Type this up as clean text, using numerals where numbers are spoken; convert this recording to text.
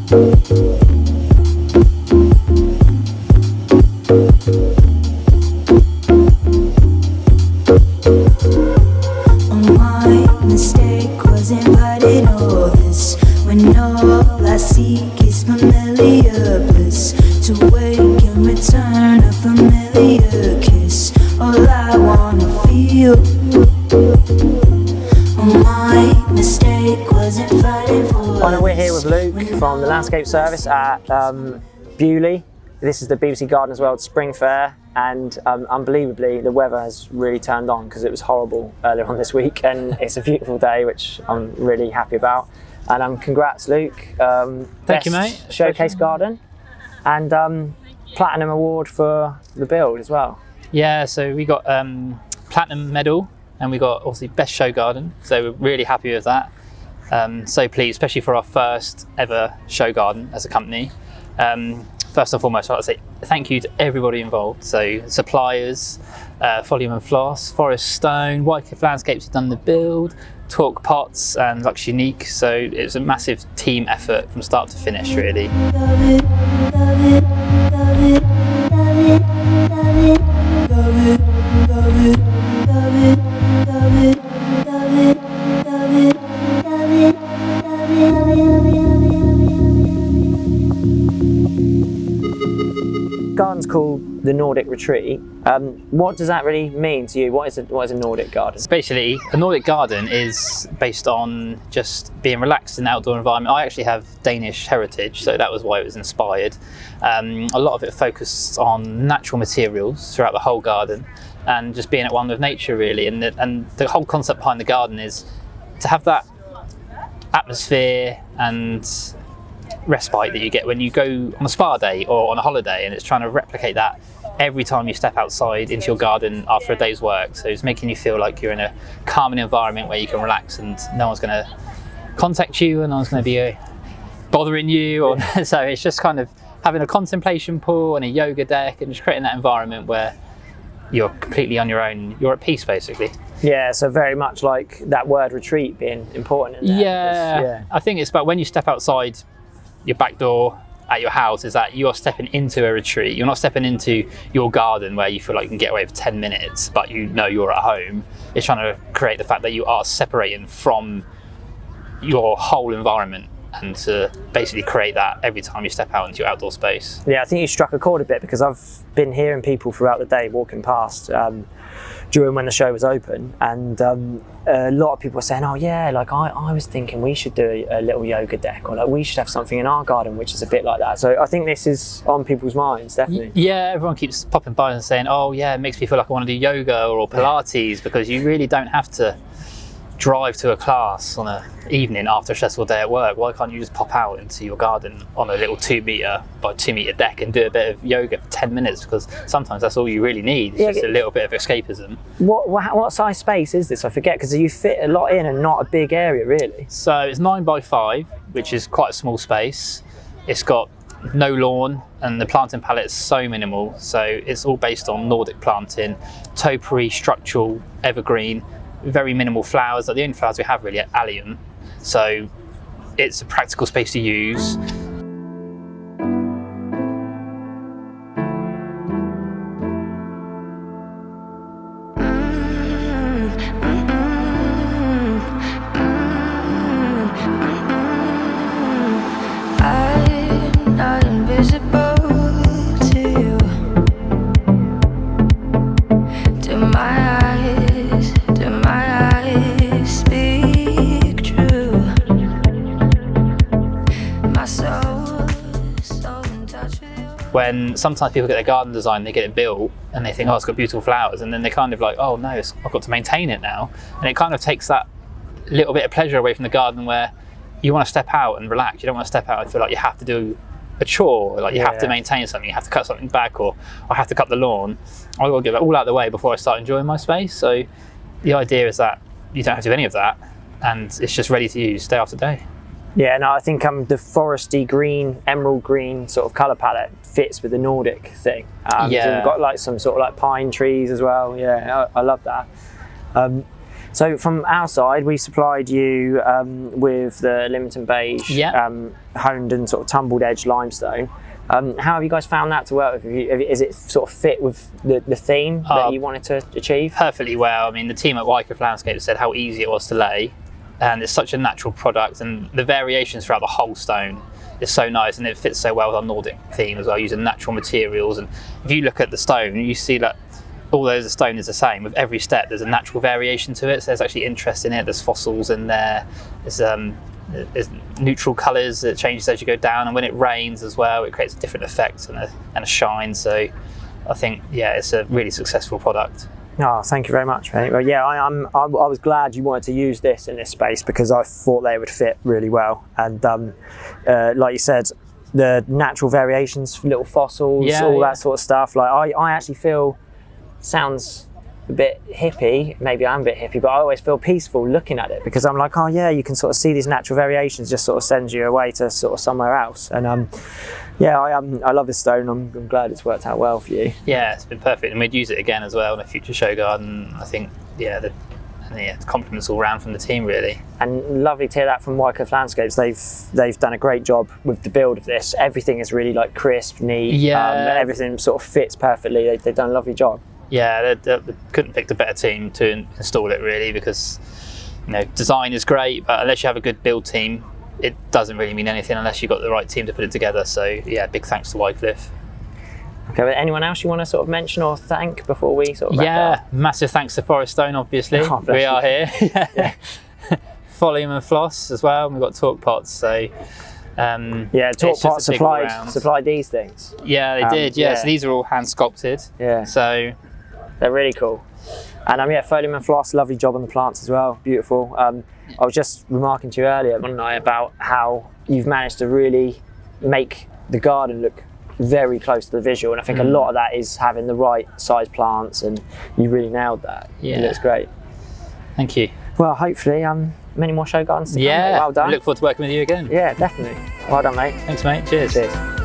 Mistake was invited all this when all I seek is familiar bliss, to wake and return a familiar kiss, all I wanna feel. My mistake was invited for Hi, we're here with Luke from the Landscape Service at Beaulieu. This is the BBC Gardens World Spring Fair, and unbelievably the weather has really turned on because it was horrible earlier on this week, and it's a beautiful day which I'm really happy about. And congrats Luke. Thank you, mate. Showcase Garden and Platinum Award for the build as well. Yeah, so we got Platinum Medal and we got obviously Best Show Garden, so we're really happy with that. So pleased, especially for our first ever show garden as a company. First and foremost, I'd like to say thank you to everybody involved. So suppliers, Folium and Floss, Forest Stone, Whitecliff Landscapes who've done the build, Talk Pots and Lux Unique. So it's a massive team effort from start to finish, really. Garden's called the Nordic Retreat. What does that really mean to you? What is a Nordic garden? Basically, a Nordic garden is based on just being relaxed in the outdoor environment. I actually have Danish heritage, so that was why it was inspired. A lot of it focused on natural materials throughout the whole garden and just being at one with nature, really. And the whole concept behind the garden is to have that atmosphere and respite that you get when you go on a spa day or on a holiday, and it's trying to replicate that every time you step outside into your garden after a day's work. So it's making you feel like you're in a calming environment where you can relax and no one's going to contact you and no one's going to be bothering you. Or so it's just kind of having a contemplation pool and a yoga deck and just creating that environment where you're completely on your own, you're at peace basically. Yeah, so very much like that word retreat being important in there. Yeah, I think it's about when you step outside your back door at your house, is that you're stepping into a retreat. You're not stepping into your garden where you feel like you can get away for 10 minutes, but you know you're at home. It's trying to create the fact that you are separating from your whole environment and to basically create that every time you step out into your outdoor space. Yeah, I think you struck a chord a bit because I've been hearing people throughout the day walking past during when the show was open, and a lot of people were saying, oh yeah, like I was thinking we should do a little yoga deck, or like we should have something in our garden which is a bit like that. So I think this is on people's minds, definitely. Yeah, everyone keeps popping by and saying, oh yeah, it makes me feel like I want to do yoga or Pilates, because you really don't have to drive to a class on an evening after a stressful day at work. Why can't you just pop out into your garden on a little 2 metre by 2 metre deck and do a bit of yoga for 10 minutes? Because sometimes that's all you really need. It's just a little bit of escapism. What size space is this? I forget, because you fit a lot in and not a big area really. So it's 9 by 5, which is quite a small space. It's got no lawn and the planting palette is so minimal. So it's all based on Nordic planting, topiary, structural, evergreen, very minimal flowers. Like the only flowers we have really are allium, so it's a practical space to use. I'm not invisible to you, to my eyes, to my eyes speak true. My soul is so in touch with you. When sometimes people get their garden design, they get it built and they think, oh, it's got beautiful flowers, and then they're kind of like, oh no, I've got to maintain it now. And it kind of takes that little bit of pleasure away from the garden, where you want to step out and relax. You don't want to step out and feel like you have to do a chore, like you have to maintain something, you have to cut something back, or I have to cut the lawn. I've got to get that all out of the way before I start enjoying my space. So the idea is that you don't have to do any of that, and it's just ready to use day after day. Yeah, no, I think the foresty green, emerald green sort of colour palette fits with the Nordic thing. So we've got like some sort of like pine trees as well. Yeah, I love that. So from our side, we supplied you with the Lymington Beige, Yeah. honed and sort of tumbled edge limestone. How have you guys found that to work with? Is it sort of fit with the theme that you wanted to achieve? Perfectly well. I mean, the team at Wycliffe Landscape said how easy it was to lay, and it's such a natural product, and the variations throughout the whole stone is so nice, and it fits so well with our Nordic theme as well, using natural materials. And if you look at the stone, you see that although the stone is the same, with every step there's a natural variation to it, so there's actually interest in it. There's fossils in there, there's neutral colours that changes as you go down, and when it rains as well it creates a different effect and a shine. So I think, yeah, it's a really successful product. Oh, thank you very much, mate. Well, yeah, I was glad you wanted to use this in this space because I thought they would fit really well. And like you said, the natural variations, little fossils, all that sort of stuff. Like I actually feel, sounds a bit hippie, maybe I'm a bit hippie, but I always feel peaceful looking at it because I'm like, oh yeah, you can sort of see these natural variations just sort of send you away to sort of somewhere else. And yeah, I love this stone. I'm glad it's worked out well for you. Yeah, it's been perfect, and we'd use it again as well in a future show garden. I think, yeah, the compliments all round from the team really. And lovely to hear that from Wycliffe Landscapes. They've done a great job with the build of this. Everything is really like crisp, neat. Yeah, everything sort of fits perfectly. They've done a lovely job. Yeah, they couldn't pick a better team to install it really, because design is great, but unless you have a good build team, it doesn't really mean anything unless you've got the right team to put it together. So yeah, big thanks to Wycliffe. Okay, but anyone else you want to sort of mention or thank before we sort of wrap up? Massive thanks to Forest Stone, obviously. Oh, we are here. Yeah. Folium and Floss as well. We've got Torque Pots. So yeah, Torque Pots supplied these things. Yeah, they did. Yeah, so these are all hand sculpted. Yeah. So they're really cool. And yeah, Folium and Floss, lovely job on the plants as well. Beautiful. I was just remarking to you earlier, wasn't I, about how you've managed to really make the garden look very close to the visual, and I think a lot of that is having the right size plants, and you really nailed that. Yeah, it looks great. Thank you. Well, hopefully many more show gardens to come. Yeah, Well done. I look forward to working with you again. Yeah, definitely. Well done, mate. Thanks, mate. Cheers. Cheers.